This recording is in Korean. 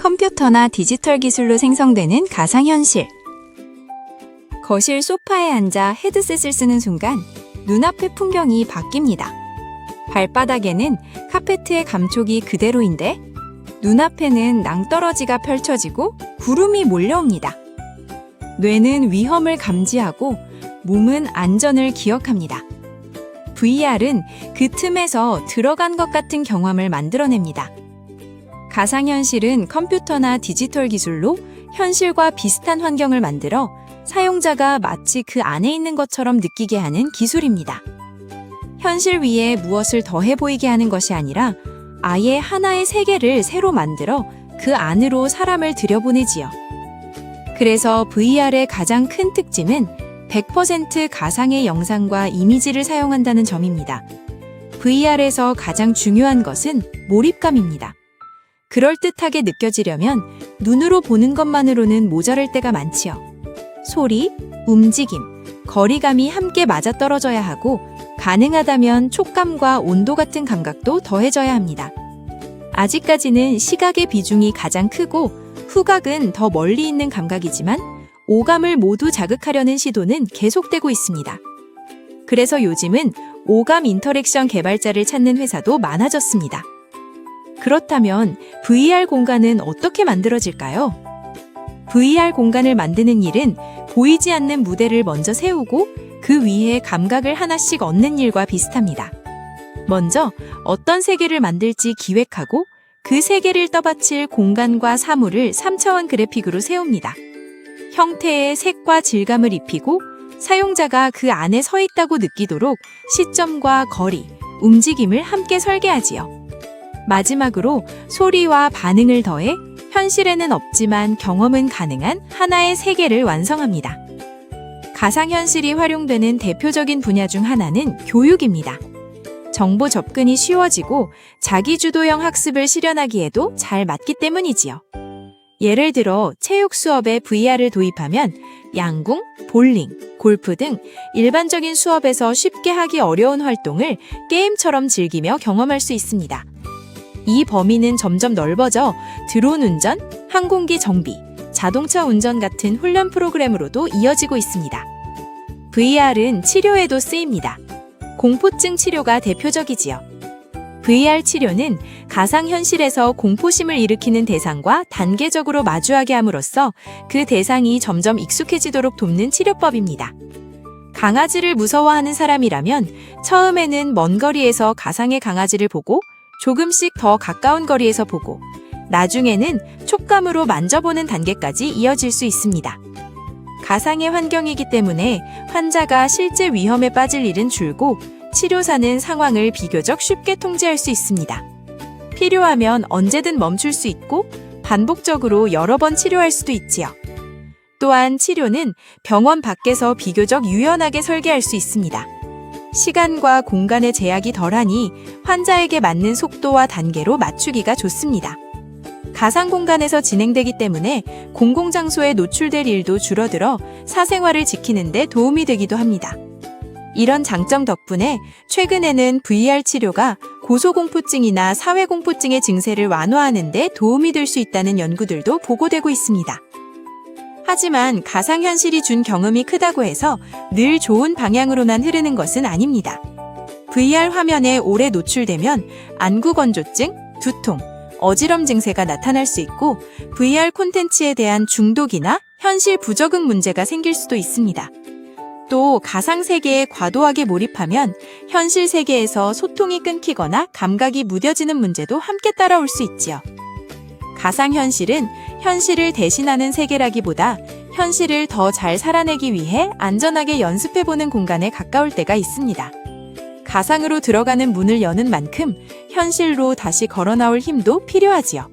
컴퓨터나 디지털 기술로 생성되는 가상현실. 거실 소파에 앉아 헤드셋을 쓰는 순간 눈앞의 풍경이 바뀝니다. 발바닥에는 카페트의 감촉이 그대로인데 눈앞에는 낭떠러지가 펼쳐지고 구름이 몰려옵니다. 뇌는 위험을 감지하고 몸은 안전을 기억합니다. VR은 그 틈에서 들어간 것 같은 경험을 만들어냅니다. 가상현실은 컴퓨터나 디지털 기술로 현실과 비슷한 환경을 만들어 사용자가 마치 그 안에 있는 것처럼 느끼게 하는 기술입니다. 현실 위에 무엇을 더해 보이게 하는 것이 아니라 아예 하나의 세계를 새로 만들어 그 안으로 사람을 들여보내지요. 그래서 VR의 가장 큰 특징은 100% 가상의 영상과 이미지를 사용한다는 점입니다. VR에서 가장 중요한 것은 몰입감입니다. 그럴듯하게 느껴지려면 눈으로 보는 것만으로는 모자랄 때가 많지요. 소리, 움직임, 거리감이 함께 맞아떨어져야 하고 가능하다면 촉감과 온도 같은 감각도 더해져야 합니다. 아직까지는 시각의 비중이 가장 크고 후각은 더 멀리 있는 감각이지만 오감을 모두 자극하려는 시도는 계속되고 있습니다. 그래서 요즘은 오감 인터랙션 개발자를 찾는 회사도 많아졌습니다. 그렇다면 VR 공간은 어떻게 만들어질까요? VR 공간을 만드는 일은 보이지 않는 무대를 먼저 세우고 그 위에 감각을 하나씩 얻는 일과 비슷합니다. 먼저 어떤 세계를 만들지 기획하고 그 세계를 떠받칠 공간과 사물을 3차원 그래픽으로 세웁니다. 형태에 색과 질감을 입히고 사용자가 그 안에 서 있다고 느끼도록 시점과 거리, 움직임을 함께 설계하지요. 마지막으로 소리와 반응을 더해 현실에는 없지만 경험은 가능한 하나의 세계를 완성합니다. 가상현실이 활용되는 대표적인 분야 중 하나는 교육입니다. 정보 접근이 쉬워지고 자기주도형 학습을 실현하기에도 잘 맞기 때문이지요. 예를 들어 체육 수업에 VR을 도입하면 양궁, 볼링, 골프 등 일반적인 수업에서 쉽게 하기 어려운 활동을 게임처럼 즐기며 경험할 수 있습니다. 이 범위는 점점 넓어져 드론 운전, 항공기 정비, 자동차 운전 같은 훈련 프로그램으로도 이어지고 있습니다. VR은 치료에도 쓰입니다. 공포증 치료가 대표적이지요. VR 치료는 가상현실에서 공포심을 일으키는 대상과 단계적으로 마주하게 함으로써 그 대상이 점점 익숙해지도록 돕는 치료법입니다. 강아지를 무서워하는 사람이라면 처음에는 먼 거리에서 가상의 강아지를 보고 조금씩 더 가까운 거리에서 보고 나중에는 촉감으로 만져보는 단계까지 이어질 수 있습니다. 가상의 환경이기 때문에 환자가 실제 위험에 빠질 일은 줄고 치료사는 상황을 비교적 쉽게 통제할 수 있습니다. 필요하면 언제든 멈출 수 있고 반복적으로 여러 번 치료할 수도 있지요. 또한 치료는 병원 밖에서 비교적 유연하게 설계할 수 있습니다. 시간과 공간의 제약이 덜하니 환자에게 맞는 속도와 단계로 맞추기가 좋습니다. 가상 공간에서 진행되기 때문에 공공장소에 노출될 일도 줄어들어 사생활을 지키는 데 도움이 되기도 합니다. 이런 장점 덕분에 최근에는 VR 치료가 고소공포증이나 사회공포증의 증세를 완화하는 데 도움이 될 수 있다는 연구들도 보고되고 있습니다. 하지만 가상현실이 준 경험이 크다고 해서 늘 좋은 방향으로만 흐르는 것은 아닙니다. VR 화면에 오래 노출되면 안구건조증, 두통, 어지럼 증세가 나타날 수 있고 VR 콘텐츠에 대한 중독이나 현실 부적응 문제가 생길 수도 있습니다. 또 가상세계에 과도하게 몰입하면 현실 세계에서 소통이 끊기거나 감각이 무뎌지는 문제도 함께 따라올 수 있지요. 가상현실은 현실을 대신하는 세계라기보다 현실을 더 잘 살아내기 위해 안전하게 연습해보는 공간에 가까울 때가 있습니다. 가상으로 들어가는 문을 여는 만큼 현실로 다시 걸어 나올 힘도 필요하지요.